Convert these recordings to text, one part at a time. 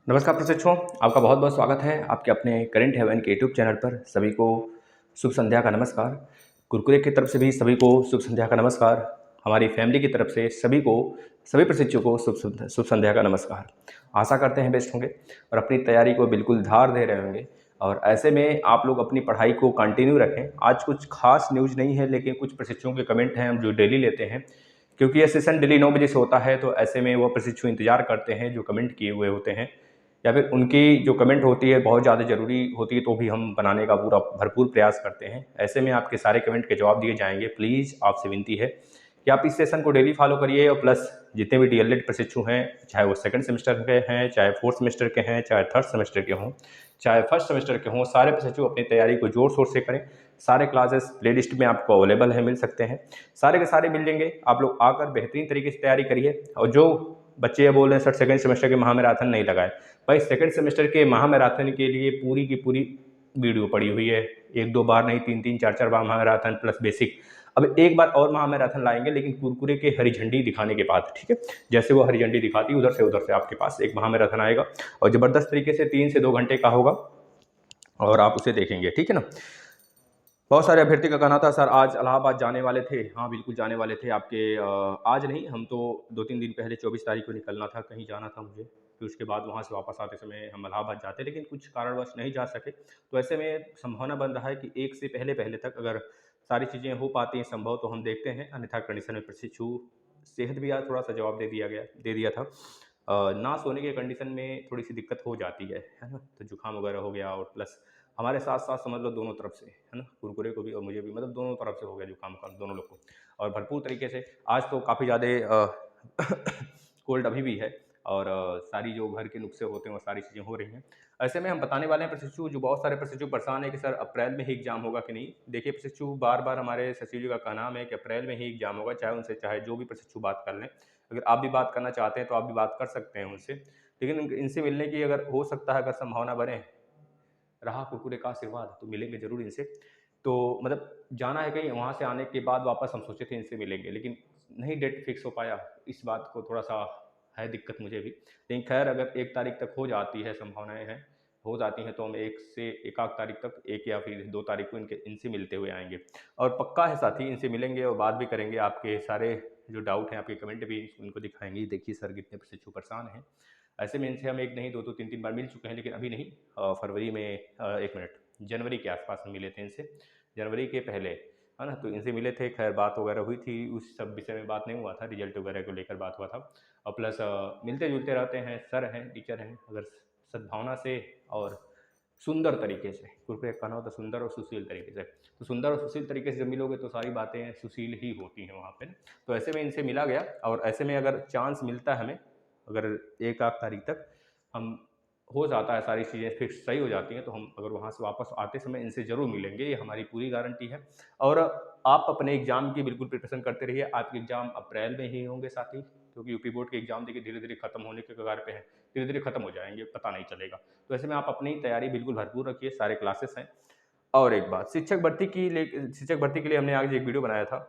नमस्कार प्रशिक्षुओं, आपका बहुत बहुत स्वागत है आपके अपने करेंट हेवन के यूट्यूब चैनल पर। सभी को शुभ संध्या का नमस्कार। कुरकुरे की तरफ से भी सभी को शुभ संध्या का नमस्कार। हमारी फैमिली की तरफ से सभी प्रशिक्षुओं को शुभ संध्या का नमस्कार। आशा करते हैं बेस्ट होंगे और अपनी तैयारी को बिल्कुल धार दे रहे होंगे। और ऐसे में आप लोग अपनी पढ़ाई को कंटिन्यू रखें। आज कुछ खास न्यूज़ नहीं है, लेकिन कुछ प्रशिक्षुओं के कमेंट हैं हम जो डेली लेते हैं, क्योंकि यह सेशन डेली 9 बजे से होता है। तो ऐसे में वो प्रशिक्षु इंतजार करते हैं जो कमेंट किए हुए होते हैं, या फिर उनकी जो कमेंट होती है बहुत ज़्यादा ज़रूरी होती है, तो भी हम बनाने का पूरा भरपूर प्रयास करते हैं। ऐसे में आपके सारे कमेंट के जवाब दिए जाएंगे। प्लीज़ आपसे विनती है कि आप इस सेशन को डेली फॉलो करिए। और प्लस जितने भी डीएलएड प्रशिक्षु हैं, चाहे वो सेकंड सेमेस्टर के हैं, चाहे फोर्थ सेमेस्टर के हैं, चाहे थर्ड सेमेस्टर के हों, चाहे फर्स्ट सेमेस्टर के हों, सारे प्रशिक्षु अपनी तैयारी को जोर शोर से करें। सारे क्लासेस प्लेलिस्ट में आपको अवेलेबल है, मिल सकते हैं, सारे के सारे मिल जाएंगे। आप लोग आकर बेहतरीन तरीके से तैयारी करिए। और जो बच्चे ये बोल रहे हैं सर सेकंड सेमेस्टर के महामैराथन नहीं लगाए, भाई सेकंड सेमेस्टर के महामैराथन के लिए पूरी की पूरी वीडियो पड़ी हुई है। एक दो बार नहीं, तीन तीन चार चार बार महामैराथन प्लस बेसिक। अब एक बार और महामैराथन लाएंगे, लेकिन कुरकुरे के हरी झंडी दिखाने के बाद, ठीक है। जैसे वो हरी झंडी दिखाती है उधर से आपके पास एक महामैराथन आएगा और ज़बरदस्त तरीके से 3 से 2 घंटे का होगा और आप उसे देखेंगे, ठीक है ना। बहुत सारे अभ्यर्थी का कहना था सर आज इलाहाबाद जाने वाले थे। हाँ बिल्कुल जाने वाले थे आपके। आज नहीं, हम तो 2-3 दिन पहले 24 तारीख को निकलना था, कहीं जाना था मुझे। फिर उसके बाद वहाँ से वापस आते समय हम इलाहाबाद जाते, लेकिन कुछ कारणवश नहीं जा सके। तो ऐसे में संभावना बन रहा है कि 1 से पहले तक अगर सारी चीज़ें हो पाती हैं संभव, तो हम देखते हैं। अन्यथा कंडीशन में प्रशिक्षु सेहत भी आज थोड़ा सा जवाब दे दिया था। ना सोने के कंडीशन में थोड़ी सी दिक्कत हो जाती है ना। तो जुकाम वगैरह हो गया, और प्लस हमारे साथ साथ समझ लो दोनों तरफ से, है ना, कुरकुरे को भी और मुझे भी, मतलब दोनों तरफ से हो गया जुकाम का, दोनों लोग को। और भरपूर तरीके से आज तो काफ़ी ज़्यादा कोल्ड अभी भी है। और सारी जो घर के नुस्खे होते हैं वो सारी चीज़ें हो रही हैं। ऐसे में हम बताने वाले हैं प्रशिक्षु, जो बहुत सारे प्रशिक्षु परेशान है कि सर अप्रैल में ही एग्जाम होगा कि नहीं। देखिए प्रशिक्षु, बार बार हमारे सचिव जी का कहना है कि अप्रैल में ही एग्जाम होगा, चाहे उनसे चाहे जो भी प्रशिक्षु बात कर लें। अगर आप भी बात करना चाहते हैं तो आप भी बात कर सकते हैं उनसे, लेकिन इनसे मिलने की अगर हो सकता है, अगर संभावना बने, रहा कुरकुरे का आशीर्वाद, तो मिलेंगे जरूर इनसे। तो मतलब जाना है कहीं, वहाँ से आने के बाद वापस हम सोचे थे इनसे मिलेंगे, लेकिन नहीं डेट फिक्स हो पाया। इस बात को थोड़ा सा है दिक्कत मुझे भी, लेकिन खैर अगर 1 तारीख तक हो जाती है, संभावनाएं हैं हो जाती हैं, तो हम 1 से 1 आध तारीख तक, 1 या फिर 2 तारीख को इनसे मिलते हुए आएंगे। और पक्का है साथी, इनसे मिलेंगे और बात भी करेंगे। आपके सारे जो डाउट हैं, आपके कमेंट भी उनको दिखाएंगे। देखिए सर कितने प्रशिक्षु परेशान हैं। ऐसे में इनसे हम एक नहीं, 2 3 बार मिल चुके हैं, लेकिन अभी नहीं। फरवरी में 1 मिनट, जनवरी के आसपास हम मिले थे इनसे, जनवरी के पहले, है ना। तो इनसे मिले थे, खैर बात वगैरह हुई थी, उस सब विषय में बात नहीं हुआ था, रिजल्ट वगैरह को लेकर बात हुआ था। और प्लस मिलते जुलते रहते हैं, सर हैं, टीचर हैं। अगर सद्भावना से और सुंदर तरीके से, कुरकुरे का कहना होता है सुंदर और सुशील तरीके से, तो सुंदर और सुशील तरीके से जब मिलोगे तो सारी बातें सुशील ही होती हैं वहाँ पे। तो ऐसे में इनसे मिला गया, और ऐसे में अगर चांस मिलता है हमें, अगर 1 आध तारीख तक हम हो जाता है, सारी चीज़ें फिक्स सही हो जाती हैं, तो हम अगर वहाँ से वापस आते समय इनसे ज़रूर मिलेंगे, ये हमारी पूरी गारंटी है। और आप अपने एग्ज़ाम की बिल्कुल प्रिपरेशन करते रहिए। आपके एग्ज़ाम अप्रैल में ही होंगे साथी, क्योंकि यूपी बोर्ड के एग्ज़ाम देखिए धीरे धीरे खत्म होने के कगार पे हैं, धीरे धीरे खत्म हो जाएंगे, पता नहीं चलेगा। तो ऐसे में आप अपनी तैयारी बिल्कुल भरपूर रखिए, सारे क्लासेस हैं। और एक बात, शिक्षक भर्ती के लिए हमने आज एक वीडियो बनाया था,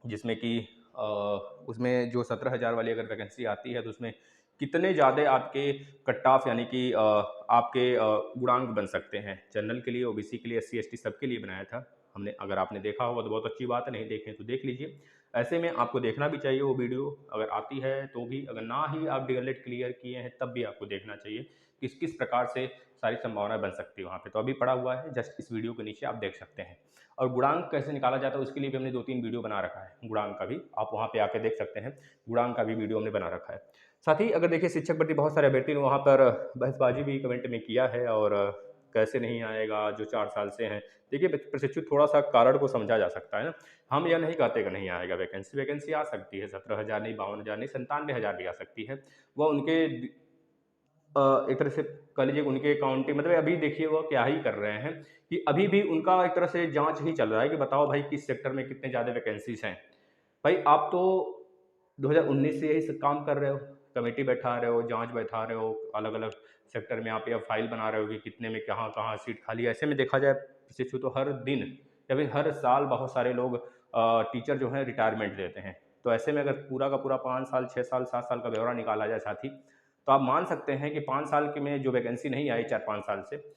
जिसमें कि उसमें जो 17,000 वाली अगर वैकेंसी आती है, तो उसमें कितने ज़्यादा आपके कट ऑफ, यानी कि आपके गुणांक बन सकते हैं। जनरल के लिए, ओबीसी के लिए, एससी एसटी सबके लिए बनाया था हमने। अगर आपने देखा होगा तो बहुत अच्छी बात है, नहीं देखें तो देख लीजिए। ऐसे में आपको देखना भी चाहिए वो वीडियो, अगर आती है तो भी, अगर ना ही आप डीएलएड क्लियर किए हैं तब भी आपको देखना चाहिए किस किस प्रकार से सारी संभावनाएं बन सकती है वहाँ पे। तो अभी पड़ा हुआ है, जस्ट इस वीडियो के नीचे आप देख सकते हैं। और गुणांक कैसे निकाला जाता है उसके लिए भी हमने 2-3 वीडियो बना रखा है, गुणांक का भी आप वहाँ पे आके देख सकते हैं। गुणांक का भी वीडियो हमने बना रखा है। साथ ही अगर देखिए शिक्षक भर्ती, बहुत सारे अभ्यर्थी ने वहाँ पर बहसबाजी भी कमेंट में किया है, और कैसे नहीं आएगा जो 4 साल से हैं। देखिए प्रशिक्षित थोड़ा सा कारण को समझा जा सकता है ना। हम यह नहीं कहते कि नहीं आएगा, वैकेंसी आ सकती है, 17,000 नहीं, 52,000 नहीं, 97,000 भी आ सकती है। वह उनके एक तरह से कह लीजिए उनके अकाउंटिंग, मतलब अभी देखिए वो क्या ही कर रहे हैं कि अभी भी उनका एक तरह से जांच ही चल रहा है कि बताओ भाई किस सेक्टर में कितने ज़्यादा वैकेंसीज हैं। भाई आप तो 2019 से यही सब काम कर रहे हो, कमेटी बैठा रहे हो, जांच बैठा रहे हो, अलग अलग सेक्टर में आप या फाइल बना रहे हो कि कितने में कहाँ कहाँ सीट खाली है। ऐसे में देखा जाए प्रशिक्षु तो हर दिन या फिर हर साल बहुत सारे लोग टीचर जो हैं रिटायरमेंट लेते हैं। तो ऐसे में अगर पूरा का पूरा 5 साल 6 साल 7 साल का ब्यौरा निकाला जाए साथी, तो आप मान सकते हैं कि 5 साल के में जो वैकेंसी नहीं आई 4-5 साल से,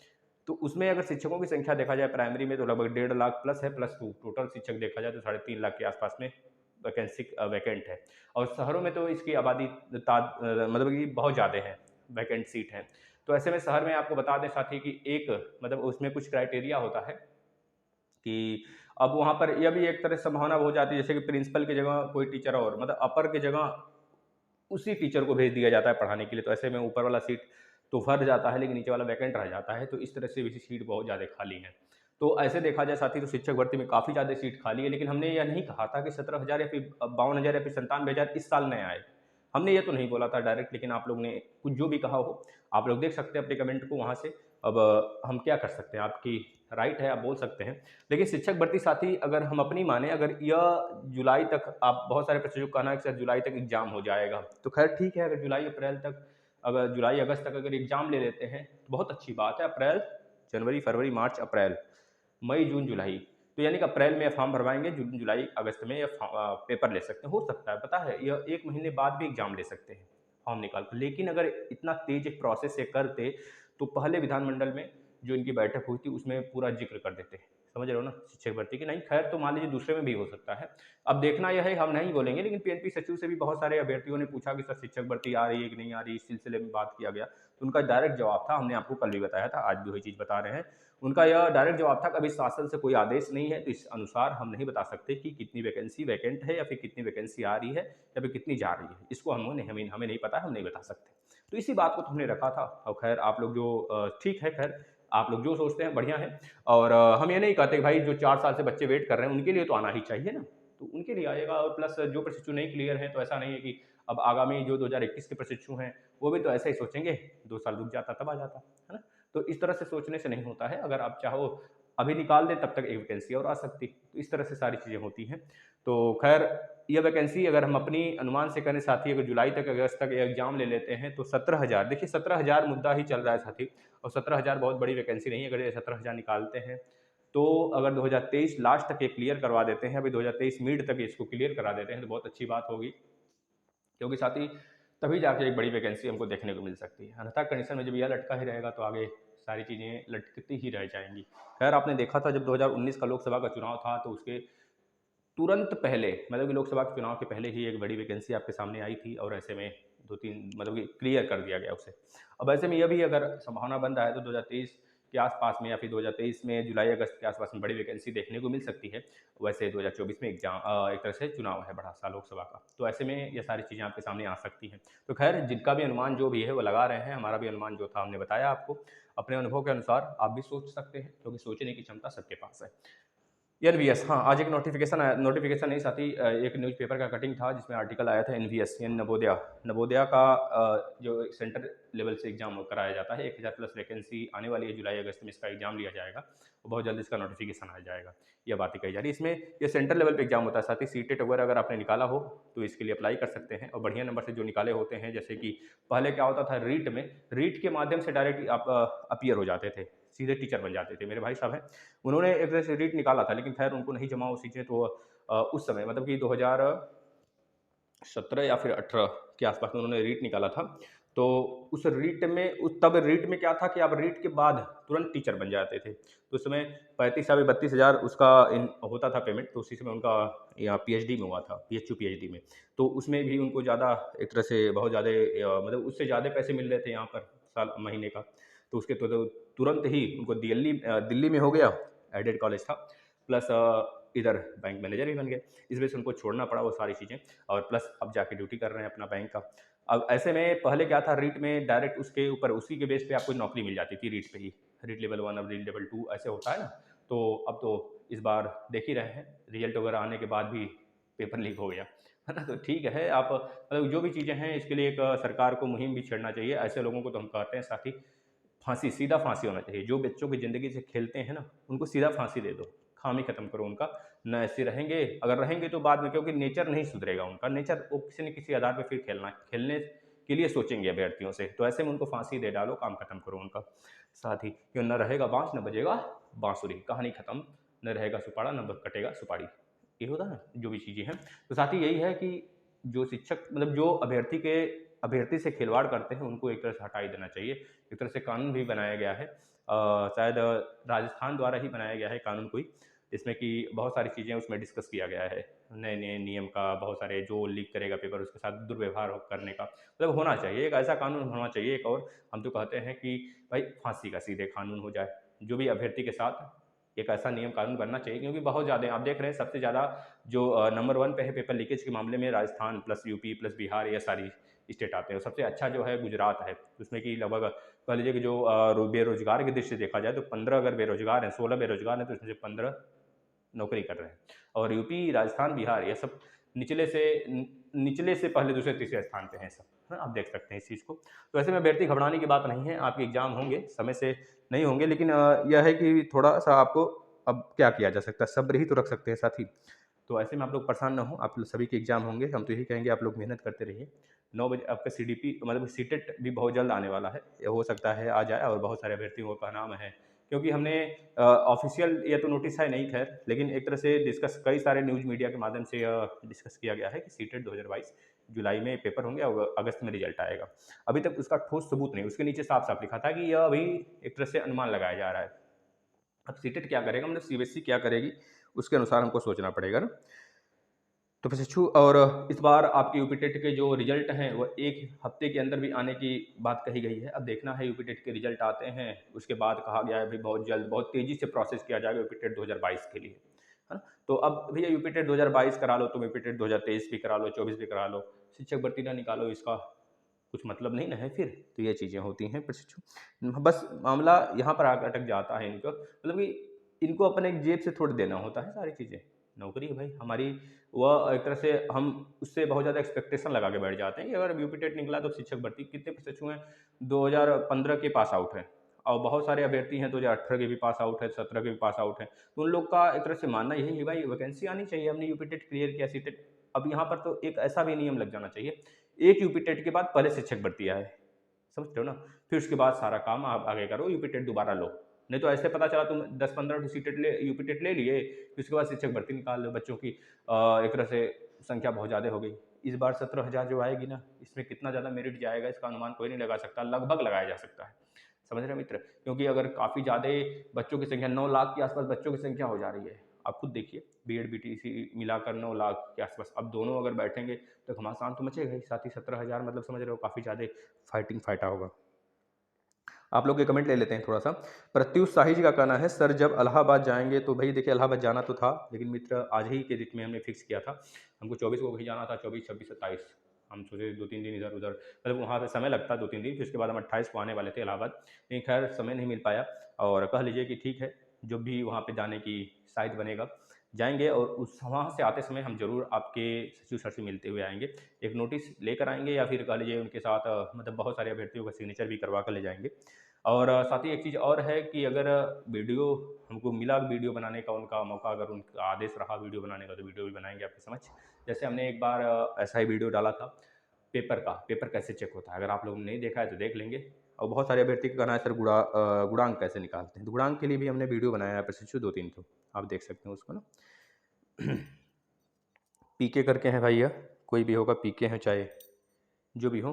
तो उसमें अगर शिक्षकों की संख्या देखा जाए प्राइमरी में तो लगभग 1.5 लाख प्लस है, प्लस टू टोटल शिक्षक देखा जाए तो 3.5 लाख के आसपास में वैकेंसी वैकेंट है। और शहरों में तो इसकी आबादी मतलब कि बहुत ज़्यादा है, वैकेंट सीट है। तो ऐसे में शहर में आपको बता दें साथी कि एक मतलब उसमें कुछ क्राइटेरिया होता है कि अब वहाँ पर यह भी एक तरह से संभावना हो जाती है, जैसे कि प्रिंसिपल की जगह कोई टीचर और मतलब अपर की जगह उसी टीचर को भेज दिया जाता है पढ़ाने के लिए, तो ऐसे में ऊपर वाला सीट तो भर जाता है लेकिन नीचे वाला वैकेंट रह जाता है, तो इस तरह से भी सीट बहुत ज़्यादा खाली है। तो ऐसे देखा जाए साथी तो शिक्षक भर्ती में काफ़ी ज़्यादा सीट खाली है, लेकिन हमने यह नहीं कहा था कि 17,000 या फिर 52,000 या फिर 97,000 इस साल नए आए। हमने ये तो नहीं बोला था डायरेक्ट, लेकिन आप लोग ने कुछ जो भी कहा हो, आप लोग देख सकते हैं अपने कमेंट को वहाँ से। अब हम क्या कर सकते हैं, आपकी राइट है, आप बोल सकते हैं। लेकिन शिक्षक भर्ती साथी अगर हम अपनी माने, अगर यह जुलाई तक, आप बहुत सारे प्रश्नों का कहना है कि सर जुलाई तक एग्जाम हो जाएगा, तो खैर ठीक है, अगर जुलाई अप्रैल तक, अगर जुलाई अगस्त तक अगर एग्जाम ले लेते हैं तो बहुत अच्छी बात है। अप्रैल, जनवरी, फरवरी, मार्च, अप्रैल, मई, जून, जुलाई, तो यानी कि अप्रैल में फॉर्म भरवाएंगे, जून जुलाई अगस्त में या पेपर ले सकते हैं, हो सकता है, पता है यह 1 महीने बाद भी एग्जाम ले सकते हैं फॉर्म निकाल कर। लेकिन अगर इतना तेज एक प्रोसेस से करते तो पहले विधानमंडल में जो इनकी बैठक हुई थी उसमें पूरा जिक्र कर देते, समझ रहे हो ना, शिक्षक भर्ती की। नहीं खैर, तो मान लीजिए दूसरे में भी हो सकता है। अब देखना यह है, हम नहीं बोलेंगे, लेकिन पीएनपी सचिव से भी बहुत सारे अभ्यर्थियों ने पूछा कि सर शिक्षक भर्ती आ रही है कि नहीं आ रही, इस सिलसिले में बात किया गया, तो उनका डायरेक्ट जवाब था, हमने आपको कल भी बताया था, आज भी वही चीज़ बता रहे हैं। उनका यह डायरेक्ट जवाब था कि अभी शासन से कोई आदेश नहीं है, तो इस अनुसार हम नहीं बता सकते कि कितनी वैकेंसी वैकेंट है या फिर कितनी वैकेंसी आ रही है या फिर कितनी जा रही है, इसको हमें नहीं पता, हम नहीं बता सकते। तो इसी बात को तो हमने रखा था। और खैर आप लोग जो ठीक है, खैर आप लोग जो सोचते हैं बढ़िया है। और हम ये नहीं कहते कि भाई जो 4 साल से बच्चे वेट कर रहे हैं उनके लिए तो आना ही चाहिए ना, तो उनके लिए आएगा। और प्लस जो प्रशिक्षु नहीं क्लियर है, तो ऐसा नहीं है कि अब आगामी जो 2021 के प्रशिक्षु हैं वो भी तो ऐसा ही सोचेंगे, 2 साल रुक जाता तब आ जाता, है ना। तो इस तरह से सोचने से नहीं होता है, अगर आप चाहो अभी निकाल दें तब तक एक वैकेंसी और आ सकती, तो इस तरह से सारी चीज़ें होती हैं। तो खैर ये वैकेंसी अगर हम अपनी अनुमान से करें साथी, अगर जुलाई तक अगस्त तक एग्जाम ले लेते हैं तो 17,000, देखिए 17,000 मुद्दा ही चल रहा है साथी, और 17,000 बहुत बड़ी वैकेंसी नहीं है। अगर ये 17,000 निकालते हैं तो अगर 2023 लास्ट तक ये क्लियर करवा देते हैं, अभी 2023 मिड तक इसको क्लियर करा देते हैं तो बहुत अच्छी बात होगी, क्योंकि साथी तभी जाके एक बड़ी वैकेंसी हमको देखने को मिल सकती है। अन्यथा कंडीशन में जब यह लटका ही रहेगा तो आगे सारी चीज़ें लटकती ही रह जाएंगी। खैर आपने देखा था जब 2019 का लोकसभा का चुनाव था तो उसके तुरंत पहले, मतलब कि लोकसभा के चुनाव के पहले ही एक बड़ी वैकेंसी आपके सामने आई थी, और ऐसे में 2-3 मतलब कि क्लियर कर दिया गया उसे। अब ऐसे में यह भी अगर संभावना बन रहा है तो 2023 के आसपास में या फिर 2023 में जुलाई अगस्त के आसपास में बड़ी वैकेंसी देखने को मिल सकती है। वैसे 2024 में एक तरह से चुनाव है बड़ा सा लोकसभा का, तो ऐसे में ये सारी चीज़ें आपके सामने आ सकती हैं। तो खैर जिनका भी अनुमान जो भी है वो लगा रहे हैं, हमारा भी अनुमान जो था हमने बताया आपको। अपने अनुभव के अनुसार आप भी सोच सकते हैं, क्योंकि सोचने की क्षमता सबके पास है। एनवीएस, हाँ, आज एक नोटिफिकेशन आया, नोटिफिकेशन नहीं साथी, एक न्यूज़पेपर का कटिंग था जिसमें आर्टिकल आया था एनवीएस यानी नवोदया। नवोदया का जो सेंटर लेवल से एग्जाम कराया जाता है, 1,000 प्लस वैकेंसी आने वाली है, जुलाई अगस्त में इसका एग्जाम लिया जाएगा और बहुत जल्द इसका नोटिफिकेशन आ जाएगा, यह बात ही कही जा रही है। इसमें ये सेंटर लेवल पे एग्जाम होता है साथ ही, सीटेट वगैरह अगर आपने निकाला हो तो इसके लिए अप्लाई कर सकते हैं, और बढ़िया नंबर से जो निकाले होते हैं, जैसे कि पहले क्या होता था रीट में, रीट के माध्यम से डायरेक्ट आप अपीयर हो जाते थे, सीधे टीचर बन जाते थे। मेरे भाई साहब हैं, उन्होंने एक तरह से रीट निकाला था, लेकिन खैर उनको नहीं जमा वो सीटें, तो उस समय मतलब कि 2017 या फिर 18 के आसपास में उन्होंने रीट निकाला था। तो उस रीट में तब रीट में क्या था कि आप रीट के बाद तुरंत टीचर बन जाते थे, तो उस समय 35 या 32,000 उसका होता था पेमेंट, तो उसी समय उनका यहाँ पीएचडी में हुआ था, पीएचयू पीएचडी में, तो उसमें भी उनको ज़्यादा एक तरह से बहुत ज़्यादा मतलब उससे ज़्यादा पैसे मिल रहे थे यहाँ पर साल महीने का। तो उसके तो तुरंत ही उनको दिल्ली में हो गया, एडेड कॉलेज था, प्लस इधर बैंक मैनेजर भी बन गए। इस वजह से उनको छोड़ना पड़ा वो सारी चीज़ें, और प्लस अब जाके ड्यूटी कर रहे हैं अपना बैंक का। अब ऐसे में पहले क्या था, रीट में डायरेक्ट उसके ऊपर उसी के बेस पे आपको नौकरी मिल जाती थी, रीट पे ही, रीट लेवल 1 और रीट लेवल 2 ऐसे होता है ना। तो अब तो इस बार देख ही रहे हैं, रिजल्ट वगैरह आने के बाद भी पेपर लीक हो गया, है ना। तो ठीक है, आप मतलब जो भी चीज़ें हैं इसके लिए एक सरकार को मुहिम भी छेड़ना चाहिए। ऐसे लोगों को तो हम कहते हैं साथ ही, फांसी, सीधा फांसी होना चाहिए। जो बच्चों की ज़िंदगी से खेलते हैं ना, उनको सीधा फांसी दे दो, काम ही खत्म करो उनका। न ऐसे रहेंगे, अगर रहेंगे तो बाद में, क्योंकि नेचर नहीं सुधरेगा उनका, नेचर वो किसी न किसी आधार पे फिर खेलने के लिए सोचेंगे अभ्यर्थियों से, तो ऐसे में उनको फांसी दे डालो, काम खत्म करो उनका। साथ ही क्यों, न रहेगा बाँस न बजेगा बाँसुरी, कहानी खत्म। न रहेगा सुपारा न कटेगा सुपारी, ये होता है ना जो भी चीज़ें हैं। तो साथ ही यही है कि जो शिक्षक मतलब जो अभ्यर्थी के अभ्यर्थी से खिलवाड़ करते हैं उनको एक तरह से हटा ही देना चाहिए। एक तरह से कानून भी बनाया गया है, शायद राजस्थान द्वारा ही बनाया गया है कानून कोई, जिसमें कि बहुत सारी चीज़ें उसमें डिस्कस किया गया है, नए नए नियम का, बहुत सारे जो लीक करेगा पेपर उसके साथ दुर्व्यवहार करने का, मतलब होना चाहिए एक ऐसा कानून होना चाहिए। एक और हम तो कहते हैं कि भाई फांसी का सीधे कानून हो जाए, जो भी अभ्यर्थी के साथ एक ऐसा नियम कानून बनना चाहिए, क्योंकि बहुत ज़्यादा आप देख रहे हैं सबसे ज़्यादा जो नंबर 1 पे है पेपर लीकेज के मामले में, Rajasthan plus UP plus Bihar, ये सारी स्टेट आते हैं। सबसे अच्छा जो है गुजरात है, उसमें कि लगभग कह लीजिए कि जो बेरोजगार की दृष्टि से देखा जाए तो 15 अगर बेरोजगार हैं, 16 बेरोजगार हैं, तो इसमें से 15 नौकरी कर रहे हैं। और यूपी, राजस्थान, बिहार ये सब निचले से पहले दूसरे तीसरे स्थान पे हैं सब, है ना? आप देख सकते हैं इस चीज़ को। तो ऐसे में अभ्यर्थी घबराने की बात नहीं है, आपके एग्जाम होंगे, समय से नहीं होंगे, लेकिन यह है कि थोड़ा-सा आपको अब क्या किया जा सकता है, सब्र ही तो रख सकते हैं साथ ही। तो ऐसे में आप लोग परेशान ना हो, आप लोग सभी के एग्जाम होंगे, हम तो यही कहेंगे आप लोग मेहनत करते रहिए। 9 बजे आपका सीडीपी मतलब सीटेट भी बहुत जल्द आने वाला है, ये हो सकता है आ जाए, और बहुत सारे अभ्यर्थियों का नाम है, क्योंकि हमने ऑफिशियल ये तो नोटिस है नहीं खैर, लेकिन एक तरह से डिस्कस कई सारे न्यूज़ मीडिया के माध्यम से डिस्कस किया गया है कि सीटेट 2022 जुलाई में पेपर होंगे और अगस्त में रिजल्ट आएगा। अभी तक उसका ठोस सबूत नहीं, उसके नीचे साफ-साफ लिखा था कि यह अभी एक तरह से अनुमान लगाया जा रहा है। अब सीटेट क्या करेगा, मतलब सीबीएसई क्या करेगी, उसके अनुसार हमको सोचना पड़ेगा ना। तो प्रशिक्षु, और इस बार आपके यूपी टेट के जो रिजल्ट हैं वो 1 हफ्ते के अंदर भी आने की बात कही गई है। अब देखना है यूपी टेट के रिजल्ट आते हैं, उसके बाद कहा गया है भाई बहुत जल्द बहुत तेज़ी से प्रोसेस किया जाएगा यूपी टेट 2022 के लिए, है ना? तो अब भैया यूपी टेट 2022 करा लो, तुम यूपी टेट 2023 भी करा लो, 24 भी करा लो, शिक्षक भर्ती ना निकालो, इसका कुछ मतलब नहीं ना है फिर। तो ये चीज़ें होती हैं प्रशिक्षु। बस मामला यहाँ पर आकर अटक जाता है इनका, मतलब कि इनको अपने जेब से थोड़ी देना होता है सारी चीज़ें। नौकरी है भाई हमारी, वह एक तरह से हम उससे बहुत ज़्यादा एक्सपेक्टेशन लगा के बैठ जाते हैं कि अगर यूपी टेट निकला तो शिक्षक भर्ती, कितने प्रशिक्षु हैं 2015 के पास आउट हैं, और बहुत सारे अभ्यर्थी हैं 2018 के भी पास आउट है, 17 के भी पास आउट हैं। तो उन लोग का एक तरह से मानना यही है भाई वैकेंसी आनी चाहिए, हमने यूपी टेट क्लियर किया, सी टेट। अब यहाँ पर तो एक ऐसा भी नियम लग जाना चाहिए, एक यूपी टेट के बाद पहले शिक्षक भर्ती आए, समझते हो ना? फिर उसके बाद सारा काम आप आगे करो, यूपी टेट दोबारा लो। नहीं तो ऐसे पता चला तुम 10-15 सी टेट ले यूपी टेट ले लिए, फिर उसके बाद शिक्षक भर्ती निकाल लो बच्चों की, एक तरह से संख्या बहुत ज़्यादा हो गई। इस बार 17,000 जो आएगी ना, इसमें कितना ज़्यादा मेरिट जाएगा इसका अनुमान कोई नहीं लगा सकता, लगभग लगाया जा सकता है। समझ रहे हैं मित्र? क्योंकि अगर काफ़ी ज़्यादा बच्चों की संख्या 9 लाख के आसपास बच्चों की संख्या हो जा रही है। आप खुद देखिए, बीएड बीटीसी मिलाकर 9 लाख के आसपास, अब दोनों अगर बैठेंगे तो घमासान तो मचेगा ही, साथ ही 17,000 मतलब समझ रहे हो काफ़ी ज़्यादा फाइटिंग फाइटा होगा। आप लोग के कमेंट ले लेते हैं थोड़ा सा। प्रत्युष शाही जी का कहना है सर जब इलाहाबाद जाएंगे, तो भाई देखिए इलाहाबाद जाना तो था, लेकिन मित्र आज ही के डेट में हमने फिक्स किया था, हमको 24 को कहीं जाना था, 24, 26, 27 हम सोचे 2-3 दिन इधर उधर, मतलब वहाँ पे समय लगता 2-3 दिन, फिर उसके बाद हम 28 को आने वाले थे इलाहाबाद, लेकिन खैर समय नहीं मिल पाया। और कह लीजिए कि ठीक है, जब भी वहाँ पे जाने की शायद बनेगा जाएंगे, और उस वहाँ से आते समय हम जरूर आपके सचिव सर से मिलते हुए आएंगे, एक नोटिस लेकर आएंगे, या फिर कह लीजिए उनके साथ मतलब बहुत सारे अभ्यर्थियों का सिग्नेचर भी करवा कर ले जाएंगे। और साथ ही एक चीज़ और है कि अगर वीडियो हमको मिला वीडियो बनाने का, उनका मौका, अगर उनका आदेश रहा वीडियो बनाने का, तो वीडियो भी बनाएंगे आपके समक्ष। जैसे हमने एक बार ऐसा ही वीडियो डाला था पेपर का, पेपर कैसे चेक होता है, अगर आप लोगों ने नहीं देखा है तो देख लेंगे। और बहुत सारे अभ्यर्थी का कहना है सर गुणांक कैसे निकालते हैं, तो गुणांक के लिए भी हमने वीडियो बनाया है प्रशिक्षु 2-3, तो आप देख सकते हैं उसको ना। पीके करके हैं भाई, यह कोई भी होगा, पीके हैं चाहे जो भी हो,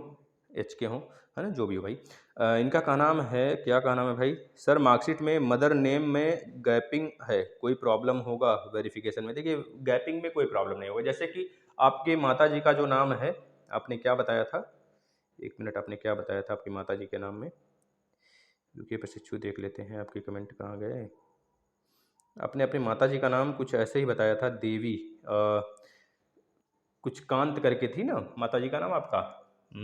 एच के हों, है ना, जो भी हो भाई। इनका क्या नाम है, क्या का नाम है भाई, सर मार्कशीट में मदर नेम में गैपिंग है, कोई प्रॉब्लम होगा वेरिफिकेशन में? देखिए गैपिंग में कोई प्रॉब्लम नहीं होगा, जैसे कि आपके माता जी का जो नाम है, आपने क्या बताया था, एक मिनट, आपने क्या बताया था आपकी माता जी के नाम में, रुकिए प्रशिक्षु देख लेते हैं आपके कमेंट कहाँ गए। आपने अपनी माता जी का नाम कुछ ऐसे ही बताया था, देवी कुछ कांत करके थी ना माता जी का नाम आपका।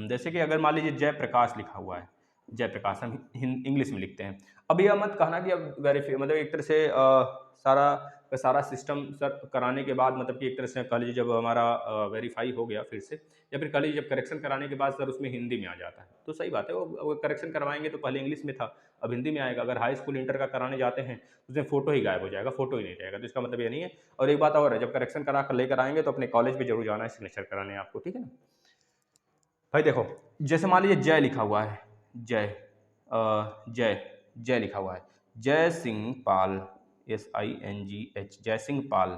जैसे कि अगर मान लीजिए जयप्रकाश लिखा हुआ है, जयप्रकाश हम इंग्लिश में लिखते हैं। अब यह मत कहना कि अब वेरीफाई मतलब एक तरह से सारा का सारा सिस्टम सर कराने के बाद, मतलब कि एक तरह से कह लीजिए जब हमारा वेरीफाई हो गया फिर से, या फिर कह लीजिए जब करेक्शन कराने के बाद सर उसमें हिंदी में आ जाता है, तो सही बात है, वो करेक्शन करवाएंगे तो पहले इंग्लिश में था, अब हिंदी में आएगा। अगर हाई स्कूल इंटर का कराने जाते हैं तो उसमें फोटो ही गायब हो जाएगा, फोटो ही नहीं रहेगा, तो इसका मतलब ये नहीं है। और एक बात और है, जब करेक्शन करा कर लेकर आएंगे तो अपने कॉलेज भी जरूर जाना है सिग्नेचर कराने आपको, ठीक है ना भाई। देखो जैसे मान लीजिए जय लिखा हुआ है, जय जय जय लिखा हुआ है, जय सिंह पाल, SINGH, जय सिंह पाल,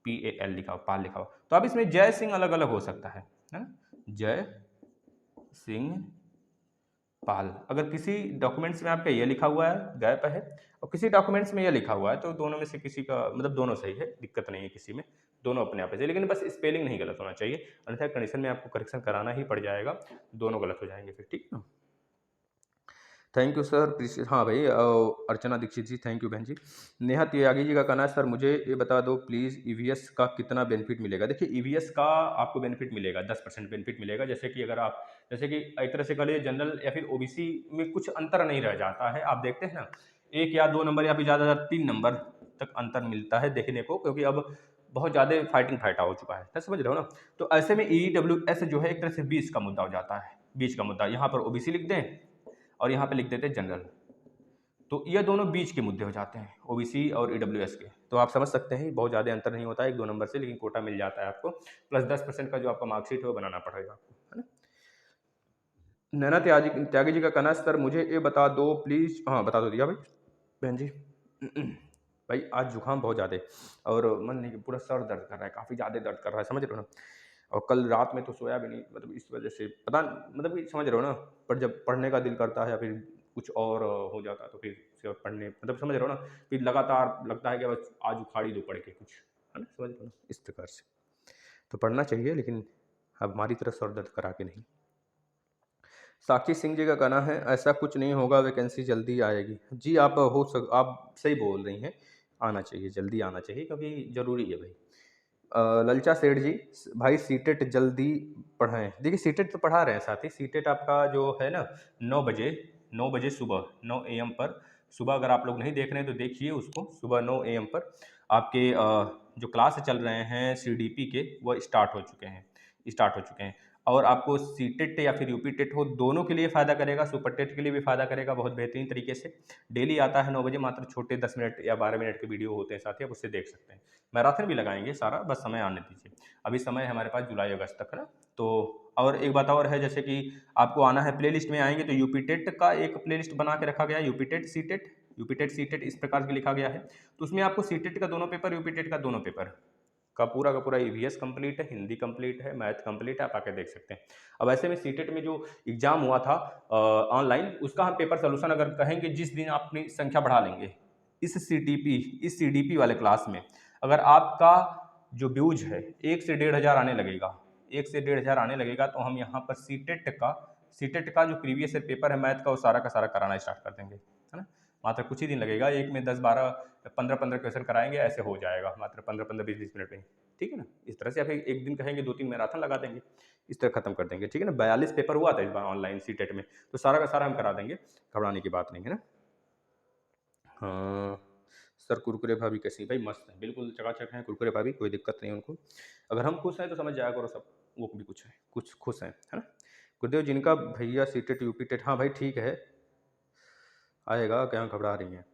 PAL लिखा हुआ, पाल लिखा हुआ, तो अब इसमें जय सिंह अलग अलग हो सकता है ना, जय सिंह पाल। अगर किसी डॉक्यूमेंट्स में आपका ये लिखा हुआ है, गैप है, और किसी डॉक्यूमेंट्स में ये लिखा हुआ है, तो दोनों में से किसी का मतलब दोनों सही है, दिक्कत नहीं है किसी में, दोनों अपने आप है, लेकिन बस स्पेलिंग नहीं गलत होना चाहिए, अन्यथा कंडीशन में आपको करेक्शन कराना ही पड़ जाएगा, दोनों गलत हो जाएंगे फिर, ठीक है ना। थैंक यू सर, हाँ भाई, अर्चना दीक्षित जी, थैंक यू बहन जी। नेहा त्यागी जी का कहना है, सर मुझे ये बता दो प्लीज़ ईवीएस का कितना बेनिफिट मिलेगा। देखिए ईवीएस का आपको बेनिफिट मिलेगा, 10% बेनिफिट मिलेगा। जैसे कि अगर आप, जैसे कि एक तरह से कह लीजिए जनरल या फिर ओबीसी में कुछ अंतर नहीं रह जाता है, आप देखते हैं ना, 1 या 2 नंबर या फिर ज़्यादा 3 नंबर तक अंतर मिलता है देखने को, क्योंकि अब बहुत ज़्यादा फाइटा हो चुका है, समझ रहे हो ना। तो ऐसे में ईडब्ल्यूएस जो है एक तरह से बीच का मुद्दा हो जाता है, बीच का मुद्दा, यहाँ पर ओबीसी लिख दें और यहाँ पे लिख देते हैं जनरल, तो ये दोनों बीच के मुद्दे हो जाते हैं, ओबीसी और ईडब्ल्यूएस के। तो आप समझ सकते हैं बहुत ज़्यादा अंतर नहीं होता है 1-2 नंबर से, लेकिन कोटा मिल जाता है आपको, प्लस 10% का जो आपका मार्कशीट है वो बनाना पड़ेगा आपको, है ना। नैना त्यागी जी का कहना है, सर मुझे ये बता दो प्लीज़, हाँ बता दो दिया भाई बहन जी। भाई आज जुकाम बहुत ज़्यादा है और मन नहीं, पूरा सर दर्द कर रहा है, काफ़ी ज़्यादा दर्द कर रहा है, समझ रहे हो ना। और कल रात में तो सोया भी नहीं, मतलब इस वजह से पता, मतलब कि समझ रहे हो ना। पर जब पढ़ने का दिल करता है या फिर कुछ और हो जाता है तो फिर से पढ़ने, मतलब समझ रहे हो ना, फिर लगातार लगता है कि बस आज उखाड़ ही दो पढ़ के कुछ, है ना, समझ रहे हो ना, इस प्रकार से। तो पढ़ना चाहिए, लेकिन अब हमारी तरह सर दर्द करा के नहीं। साक्षी सिंह जी का कहना है, ऐसा कुछ नहीं होगा, वैकेंसी जल्दी आएगी। जी आप सही बोल रही हैं, आना चाहिए, जल्दी आना चाहिए, क्योंकि ज़रूरी है भाई। ललचा सेठ जी, भाई सीटेट जल्दी पढ़ाएं। देखिए सीटेट तो पढ़ा रहे हैं साथ ही, सीटेट आपका जो है ना 9 बजे सुबह 9 AM पर, सुबह अगर आप लोग नहीं देख रहे हैं तो देखिए उसको, सुबह 9 AM पर आपके जो क्लास चल रहे हैं सीडीपी के वो स्टार्ट हो चुके हैं। और आपको सीटेट या फिर यूपी टेट हो, दोनों के लिए फ़ायदा करेगा, सुपर टेट के लिए भी फ़ायदा करेगा बहुत बेहतरीन तरीके से। डेली आता है 9 बजे, मात्र छोटे 10 मिनट या 12 मिनट के वीडियो होते हैं साथ ही, आप उससे देख सकते हैं। मैराथन भी लगाएंगे सारा, बस समय आने दीजिए, अभी समय है हमारे पास जुलाई अगस्त तक, है ना। तो और एक बात और है, जैसे कि आपको आना है, प्लेलिस्ट में आएंगे तो यूपी टेट का एक प्लेलिस्ट बना के रखा गया है, यूपी टेट सी टेट इस प्रकार के लिखा गया है। तो उसमें आपको सी टेट का दोनों पेपर, यूपी टेट का दोनों पेपर का पूरा ईवीएस कंप्लीट है, हिंदी कंप्लीट है, मैथ कंप्लीट है, आप आके देख सकते हैं। अब ऐसे में सीटेट में जो एग्जाम हुआ था ऑनलाइन, उसका हम पेपर सोल्यूशन अगर कहेंगे, जिस दिन आप अपनी संख्या बढ़ा लेंगे इस सीडीपी वाले क्लास में, अगर आपका जो व्यूज है 1 से 1,500 आने लगेगा, 1 से 1,500 आने लगेगा, तो हम यहाँ पर सीटेट का जो प्रीवियस ईयर पेपर है मैथ का, वो सारा का सारा कराना स्टार्ट कर देंगे, है ना। मात्र कुछ ही दिन लगेगा, एक में 10-12 15-15 क्वेश्चन कराएंगे, ऐसे हो जाएगा मात्र 15-15 20-20 मिनट में, ठीक है ना। इस तरह से आप एक दिन कहेंगे 2-3 मैराथन लगा देंगे, इस तरह खत्म कर देंगे, ठीक है ना। 42 पेपर हुआ था इस बार ऑनलाइन सीटेट में, तो सारा का सारा हम करा देंगे, घबराने की बात नहीं है ना। हाँ सर, कुरकुरे भाभी कैसी भाई, मस्त है, बिल्कुल चकाचक हैं कुरकुरे भाभी, कोई दिक्कत नहीं उनको। अगर हम खुश हैं तो समझ जाया करो सब, वो भी कुछ है, कुछ खुश हैं, है ना। गुरुदेव जिनका भैया सीटेट यूपी टेट, हाँ भाई ठीक है, आएगा, क्या घबरा रही हैं।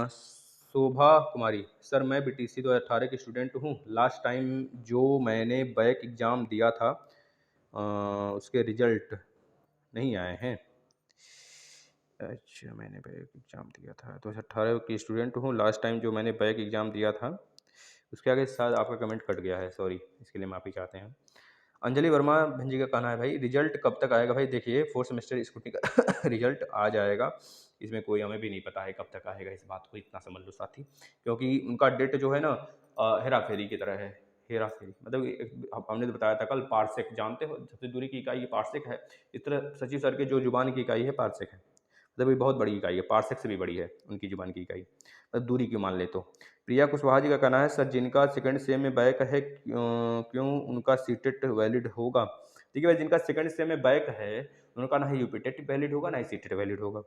शोभा कुमारी, सर मैं बीटीसी 2018 की स्टूडेंट हूँ। लास्ट टाइम जो मैंने बैक एग्ज़ाम दिया था उसके रिजल्ट नहीं आए हैं। अच्छा, मैंने बैक एग्ज़ाम दिया था 2018 की स्टूडेंट हूँ, लास्ट टाइम जो मैंने बैक एग्ज़ाम दिया था, उसके आगे शायद आपका कमेंट कट गया है, सॉरी, इसके लिए माफ़ी चाहते हैं। अंजलि वर्मा बहन जी का कहना है, भाई रिजल्ट कब तक आएगा। भाई देखिए 4th सेमेस्टर स्कूटी का रिजल्ट आ जाएगा, इसमें कोई हमें भी नहीं पता है कब तक आएगा, इस बात को इतना समझ लो साथी, क्योंकि उनका डेट जो है ना हेरा फेरी की तरह है, हेरा फेरी, मतलब हमने तो बताया था कल, पार्सेक जानते हो, सबसे दूरी की इकाई पार्सेक है। इस तरह सचिव सर के जो जुबान की इकाई है पार्सेक है, मतलब ये बहुत बड़ी इकाई है, पार्सेक से भी बड़ी है उनकी जुबान की इकाई, मतलब दूरी की मान ले तो। प्रिया कुशवाहा जी का कहना है, सर जिनका सेकंड सेम में बैक है क्यों उनका सीटेट वैलिड होगा। देखिए भाई, जिनका सेकंड सेम में बैक है उनका ना ही यूपीटेट वैलिड होगा, ना ही सीटेट वैलिड होगा।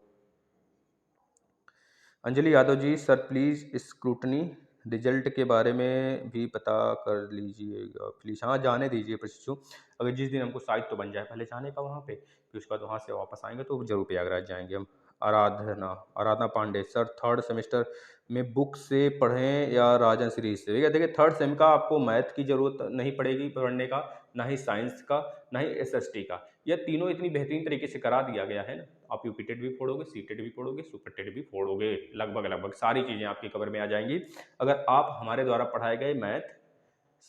Anjali Yadav ji, sir please scrutiny result के बारे में भी पता कर लीजिएगा प्लीज़। हाँ जाने दीजिए प्रशिक्षु, अगर जिस दिन हमको साइट तो बन जाए पहले जाने का वहाँ पे, फिर उसके बाद वहाँ से वापस आएंगे तो जरूर प्रयागराज जाएंगे हम। आराधना पांडे, सर थर्ड सेमेस्टर में बुक से पढ़ें या राजन सीरीज से। देखिए थर्ड सेम का आपको मैथ की ज़रूरत नहीं पड़ेगी पढ़ने का, ना ही साइंस का, ना ही एसएसटी का, यह तीनों इतनी बेहतरीन तरीके से करा दिया गया है ना। आप यूपी टेट भी फोड़ोगे, सी टेट भी फोड़ोगे, सुपर टेट भी फोड़ोगे, लगभग लगभग सारी चीज़ें आपकी कवर में आ जाएंगी, अगर आप हमारे द्वारा पढ़ाए गए मैथ,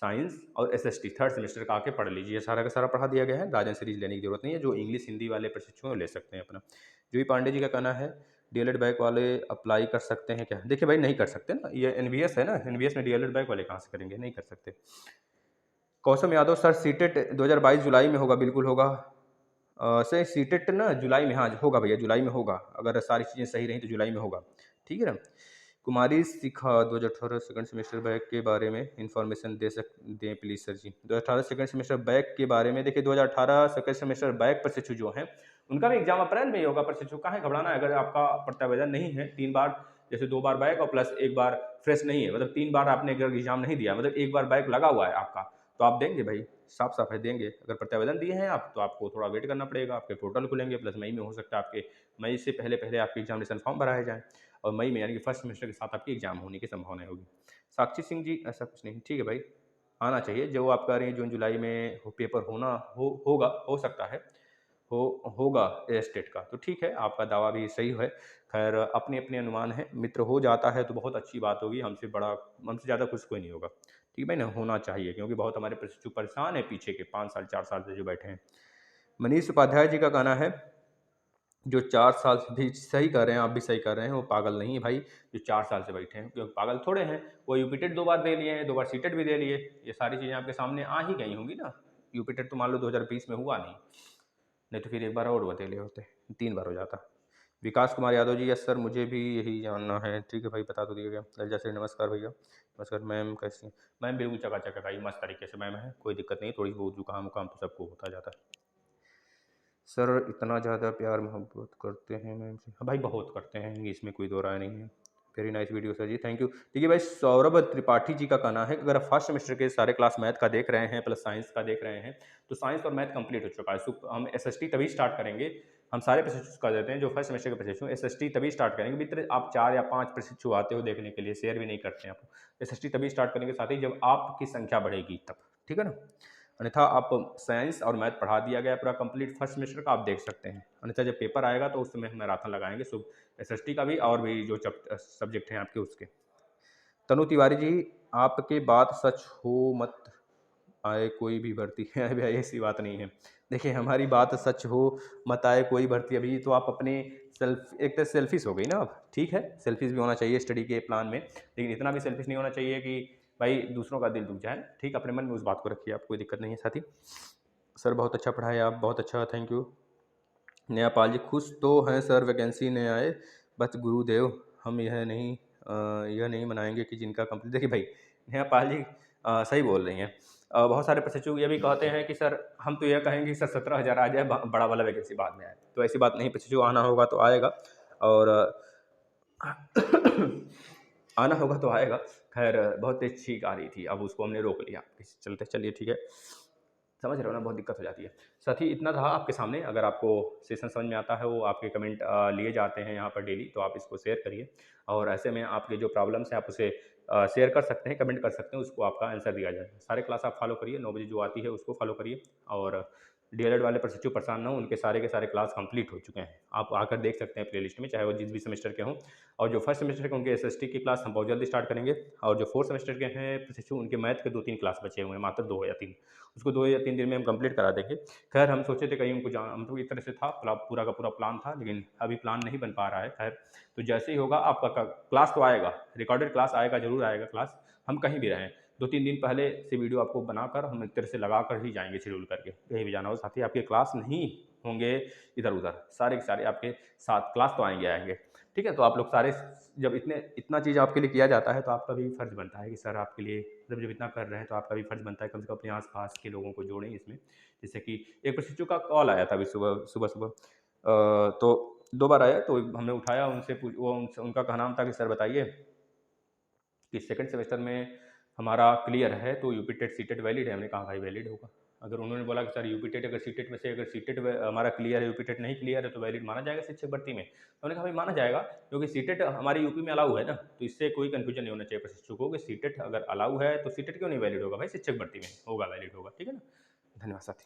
साइंस और एसएसटी थर्ड सेमेस्टर का आके पढ़ लीजिए, सारा का सारा पढ़ा दिया गया है, राजन सीरीज लेने की जरूरत नहीं है। जो इंग्लिश हिंदी वाले प्रशिक्षु हैं वो ले सकते हैं अपना। जो भी पांडे जी का कहना है डीएलएड बैक वाले अप्लाई कर सकते हैं क्या? देखिए भाई नहीं कर सकते ना, ये एनवीएस है ना, एनवीएस में डीएलएड बैक वाले कहाँ से करेंगे, नहीं कर सकते। कौशम यादव सर सीटेट 2022 जुलाई में होगा, बिल्कुल होगा। सर सीटेट ना जुलाई में, हाँ होगा भैया, जुलाई में होगा, अगर सारी चीज़ें सही रही तो जुलाई में होगा, ठीक है ना। Kumari Shikha 2018 second semester back के बारे में इंफॉर्मेशन दें please sir ji. 2018 second semester back के बारे में देखिए, 2018 सेकंड सेमेस्टर बैक प्रशिक्षु जो हैं उनका भी एग्जाम अप्रैल में ही होगा। प्रशिक्षु कहाँ है घबराना है, अगर आपका प्रत्यावेदन नहीं है 3 बार, जैसे 2 बार बैक और प्लस 1 बार फ्रेश नहीं है, मतलब 3 बार आपने अगर एग्जाम नहीं दिया, मतलब 1 बार बैक लगा हुआ है आपका, तो आप देंगे भाई, साफ साफ है देंगे। अगर प्रत्यावेदन दिए हैं आप तो आपको थोड़ा वेट करना पड़ेगा, आपके पोर्टल खुलेंगे, प्लस मई में हो सकता है आपके मई से पहले पहले आपके एग्जामिनेशन फॉर्म भराए जाएँ और मई में यानी कि फर्स्ट सेमेस्टर के साथ आपकी एग्जाम होने की संभावना होगी। साक्षी सिंह जी ऐसा कुछ नहीं, ठीक है भाई, आना चाहिए जो आप कह रहे हैं, जून जुलाई में पेपर होगा, हो सकता है होगा स्टेट का, तो ठीक है, आपका दावा भी सही है। खैर अपने अपने अनुमान है, मित्र हो जाता है तो बहुत अच्छी बात होगी, हमसे ज़्यादा खुश कोई नहीं होगा, ठीक है भाई ना, होना चाहिए, क्योंकि बहुत हमारे प्रशिक्षु परेशान है पीछे के 5 साल 4 साल से जो बैठे हैं। मनीष उपाध्याय जी का कहना है जो 4 साल से भी सही कह रहे हैं, आप भी सही कह रहे हैं, वो पागल नहीं है भाई, जो 4 साल से बैठे हैं, क्योंकि पागल थोड़े हैं, वो यूपी टेट 2 बार दे लिए हैं, 2 बार सीटेट भी दे लिए, ये सारी चीज़ें आपके सामने आ ही गई होंगी ना। यूपी टेट तो मान लो 2020 में हुआ नहीं तो फिर 1 बार और बदले होते, 3 बार हो जाता। विकास कुमार यादव जी, यस सर मुझे भी यही जानना है, ठीक है भाई, बता तो दिया गया। ललिता श्री नमस्कार भैया। नमस्कार मैम, कैसी हैं? मैम बिल्कुल चकाचक है भाई, मस्त तरीके से मैम है, कोई दिक्कत नहीं, थोड़ी बहुत जुकाम उकाम तो सबको होता जाता है। सर इतना ज़्यादा प्यार मोहब्बत करते हैं मैम से? हाँ भाई बहुत करते हैं, इसमें कोई दो राय नहीं है। Very nice video sir ji, thank you. देखिए भाई सौरभ त्रिपाठी जी का कहना है कि अगर आप फर्स्ट सेमेस्टर के सारे क्लास मैथ का देख रहे हैं प्लस साइंस का देख रहे हैं तो साइंस और मैथ कंप्लीट हो चुका है। हम एसएसटी तभी स्टार्ट करेंगे, हम सारे प्रशिक्षु कर देते हैं जो फर्स्ट सेमेस्टर के प्रशिक्षु एसएसटी तभी स्टार्ट करेंगे। मित्र आप 4 या 5 प्रशिक्षु आते हो देखने के लिए, शेयर भी नहीं करते हैं आप। एसएसटी तभी स्टार्ट करेंगे साथ ही जब आपकी संख्या बढ़ेगी तब, ठीक है ना। अन्यथा आप साइंस और मैथ पढ़ा दिया गया पूरा कंप्लीट फर्स्ट सेमेस्टर का, आप देख सकते हैं। अन्यथा जब पेपर आएगा तो उस समय हम मैराथन लगाएंगे एसएसटी का भी और भी जो सब्जेक्ट हैं आपके उसके। तनु तिवारी जी, आपके बात सच हो मत आए कोई भी भर्ती है अभी ऐसी बात नहीं है। देखिए हमारी बात सच हो मत आए कोई भर्ती, अभी तो आप अपने एक तरह सेल्फिश हो गई ना आप, ठीक है, सेल्फिश भी होना चाहिए स्टडी के प्लान में, लेकिन इतना भी सेल्फिश नहीं होना चाहिए कि भाई दूसरों का दिल दुख जाए, ठीक, अपने मन में उस बात को रखिए, आप कोई दिक्कत नहीं है साथी। सर बहुत अच्छा पढ़ाया आप, बहुत अच्छा, थैंक यू। न्यायपाल जी, खुश तो हैं सर वैकेंसी ने आए, बस गुरुदेव हम यह नहीं मनाएंगे कि जिनका कंप्लीट। देखिए भाई न्यायपाल जी सही बोल रही हैं। बहुत सारे प्रशिक्षु ये भी कहते हैं कि सर हम तो यह कहेंगे कि सर 17,000 आ जाए, बड़ा वाला वैकेंसी बाद में आए, तो ऐसी बात नहीं, प्रशिक्षु आना होगा तो आएगा और आना होगा तो आएगा। खैर बहुत तेज छींक आ रही थी, अब उसको हमने रोक लिया किसी चलते, चलिए ठीक है, समझ रहे हो ना, बहुत दिक्कत हो जाती है। साथ ही इतना था आपके सामने, अगर आपको सेशन समझ में आता है, वो आपके कमेंट लिए जाते हैं यहाँ पर डेली, तो आप इसको शेयर करिए और ऐसे में आपके जो प्रॉब्लम्स हैं आप उसे शेयर कर सकते हैं, कमेंट कर सकते हैं, उसको आपका आंसर दिया जाए। सारे क्लास आप फॉलो करिए, 9 बजे जो आती है उसको फॉलो करिए और डीएलएड वाले प्रशिक्षु परेशान ना हो, उनके सारे के सारे क्लास कंप्लीट हो चुके हैं, आप आकर देख सकते हैं प्लेलिस्ट में, चाहे वो जिस भी सेमेस्टर के हों। और जो फर्स्ट सेमेस्टर के उनके एसएसटी की क्लास हम बहुत जल्दी स्टार्ट करेंगे और जो फोर्थ सेमेस्टर के हैं प्रशिक्षु उनके मैथ के 2-3 क्लास बचे हुए हैं, मात्र 2 या 3, उसको 2 या 3 दिन में हम कंप्लीट करा देंगे। खैर हम सोचे थे कहीं उनको मतलब एक तरह से था पूरा का पूरा प्लान था, लेकिन अभी प्लान नहीं बन पा रहा है। खैर तो जैसे ही होगा आपका क्लास तो आएगा, रिकॉर्डेड क्लास आएगा, जरूर आएगा क्लास, हम कहीं भी रहें 2-3 दिन पहले से वीडियो आपको बनाकर हम एक तरह से लगा कर ही जाएंगे शेड्यूल करके, कहीं भी जाना हो। साथ ही आपके क्लास नहीं होंगे इधर उधर, सारे के सारे आपके साथ क्लास तो आएंगे, ठीक है। तो आप लोग सारे जब इतना चीज़ आपके लिए किया जाता है तो आपका भी फर्ज बनता है कि सर आपके लिए जब इतना कर रहे हैं तो आपका भी फर्ज बनता है कम से कम अपने आसपास के लोगों को जोड़ें इसमें। जैसे कि एक प्रशिक्षु का कॉल आया था अभी सुबह तो 2 बार आया, तो हमने उठाया, उनका कहना था कि सर बताइए कि सेकंड सेमेस्टर में हमारा क्लियर है तो यूपी टेट सीटेट वैलिड है। हमने कहा भाई वैलिड होगा। अगर उन्होंने बोला कि सर यूपी टेट अगर सीटेट में से अगर सीटेट हमारा क्लियर है, यूपी टेट नहीं क्लियर है तो वैलिड माना जाएगा शिक्षक भर्ती में? तो हमने कहा भाई माना जाएगा, क्योंकि सीटेट हमारे यूपी में अलाउ है ना, तो इससे कोई कन्फ्यूजन नहीं होना चाहिए प्रशिक्षु को कि सीटेट अगर अलाउ है तो सीटेट क्यों नहीं वैलिड होगा, भाई शिक्षक भर्ती में होगा, वैलिड होगा, ठीक है ना। धन्यवाद साथी।